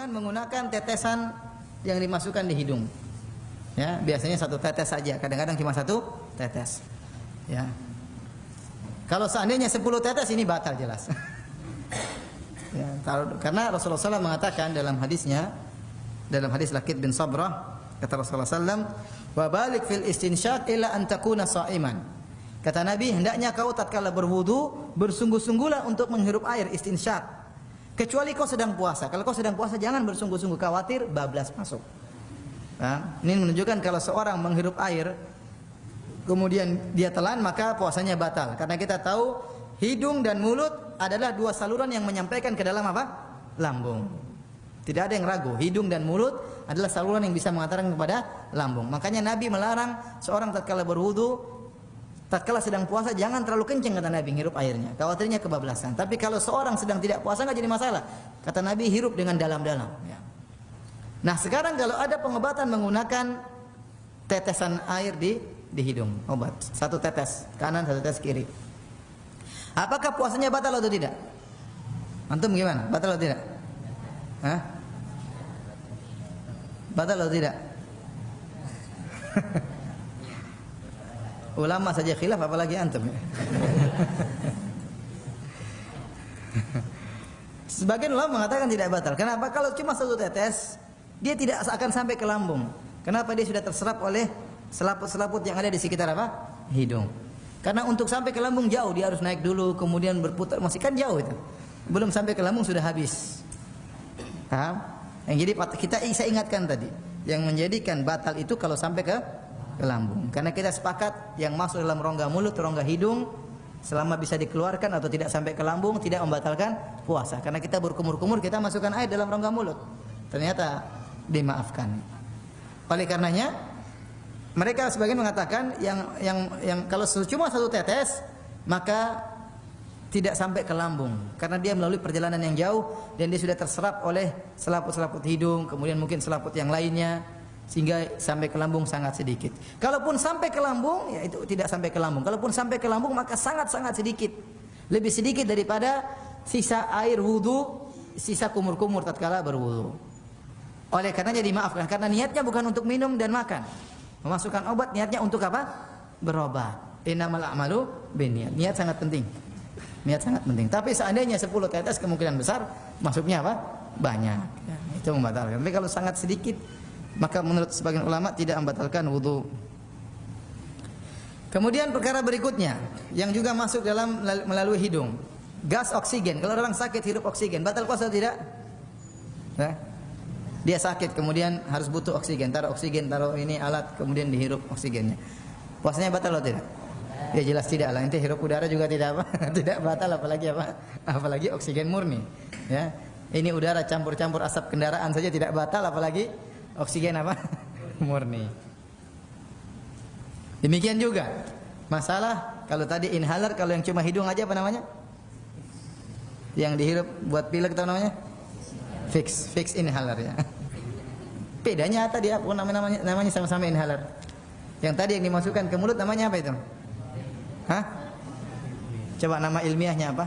dengan menggunakan tetesan yang dimasukkan di hidung. Ya, biasanya satu tetes saja, kadang-kadang cuma satu tetes. Ya. Kalau seandainya 10 tetes ini batal jelas. Ya, karena Rasulullah SAW mengatakan dalam hadisnya, dalam hadis Lakid bin Sabrah, kata Rasulullah SAW, wa balik fil istinsyaq illa an takuna sha'iman. Kata Nabi, hendaknya kau tatkala berwudu bersungguh-sungguhlah untuk menghirup air istinsyaq. Kecuali kau sedang puasa. Kalau kau sedang puasa jangan bersungguh-sungguh, khawatir bablas masuk. Nah, ini menunjukkan kalau seorang menghirup air kemudian dia telan maka puasanya batal. Karena kita tahu hidung dan mulut adalah dua saluran yang menyampaikan ke dalam apa? Lambung. Tidak ada yang ragu, hidung dan mulut adalah saluran yang bisa mengantarkan kepada lambung. Makanya Nabi melarang seorang tatkala berwudu, tatkala sedang puasa jangan terlalu kencang, kata Nabi, hirup airnya. Khawatirnya kebablasan. Tapi kalau seorang sedang tidak puasa nggak jadi masalah. Kata Nabi, hirup dengan dalam-dalam. Ya. Nah sekarang kalau ada pengobatan menggunakan tetesan air di hidung, obat satu tetes kanan, satu tetes kiri. Apakah puasanya batal atau tidak? Antum gimana? Batal atau tidak? Hah? Batal atau tidak? Ulama saja khilaf apalagi antum ya. Sebagian ulama mengatakan tidak batal. Kenapa? Kalau cuma satu tetes, dia tidak akan sampai ke lambung. Kenapa? Dia sudah terserap oleh selaput-selaput yang ada di sekitar apa? Hidung. Karena untuk sampai ke lambung jauh, dia harus naik dulu, kemudian berputar, masih kan jauh itu. Belum sampai ke lambung sudah habis. Paham? Yang jadi saya ingatkan tadi, yang menjadikan batal itu kalau sampai ke lambung. Karena kita sepakat yang masuk dalam rongga mulut, rongga hidung, selama bisa dikeluarkan atau tidak sampai ke lambung tidak membatalkan puasa. Karena kita berkumur-kumur, kita masukkan air dalam rongga mulut, ternyata dimaafkan. Oleh karenanya mereka sebagian mengatakan yang kalau cuma satu tetes maka tidak sampai ke lambung karena dia melalui perjalanan yang jauh dan dia sudah terserap oleh selaput-selaput hidung, kemudian mungkin selaput yang lainnya, sehingga sampai ke lambung sangat sedikit. Kalaupun sampai ke lambung, ya itu tidak sampai ke lambung. Kalaupun sampai ke lambung maka sangat-sangat sedikit. Lebih sedikit daripada sisa air wudu, sisa kumur-kumur tatkala berwudu. Oleh karenanya dimaafkan karena niatnya bukan untuk minum dan makan. Memasukkan obat niatnya untuk apa? Berobat. Innamal a'malu binniyat. Niat sangat penting. Niat sangat penting. Tapi seandainya 10 tetes kemungkinan besar masuknya apa? Banyak. Ya, itu membatalkan. Tapi kalau sangat sedikit maka menurut sebagian ulama tidak membatalkan wudu. Kemudian perkara berikutnya yang juga masuk dalam melalui hidung, gas oksigen. Kalau orang sakit hirup oksigen, batal puasa atau tidak? Nah, dia sakit kemudian harus butuh oksigen, taruh oksigen, taruh ini alat kemudian dihirup oksigennya. Puasanya batal atau tidak? Ya jelas tidak lah. Nanti hirup udara juga tidak apa? Tidak batal, apalagi apa? Apalagi oksigen murni. Ya, ini udara campur-campur asap kendaraan saja tidak batal, apalagi oksigen apa? Murni. Demikian juga masalah kalau tadi inhaler, kalau yang cuma hidung aja apa namanya? Yang dihirup buat pilek tahu namanya? Fix inhaler ya. Bedanya tadi apa namanya sama-sama inhaler. Yang tadi yang dimasukkan ke mulut namanya apa itu? Hah? Coba nama ilmiahnya apa?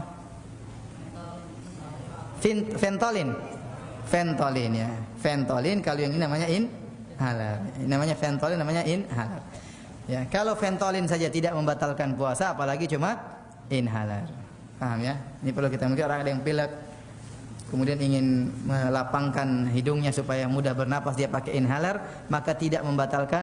Ventolin. Ventolin ya. Ventolin, kalau yang ini namanya inhaler. Ini namanya ventolin, namanya inhaler. Ya, kalau ventolin saja tidak membatalkan puasa, apalagi cuma inhaler. Paham ya? Ini perlu kita mungkin orang ada yang pilek, kemudian ingin melapangkan hidungnya supaya mudah bernapas, dia pakai inhaler, maka tidak membatalkan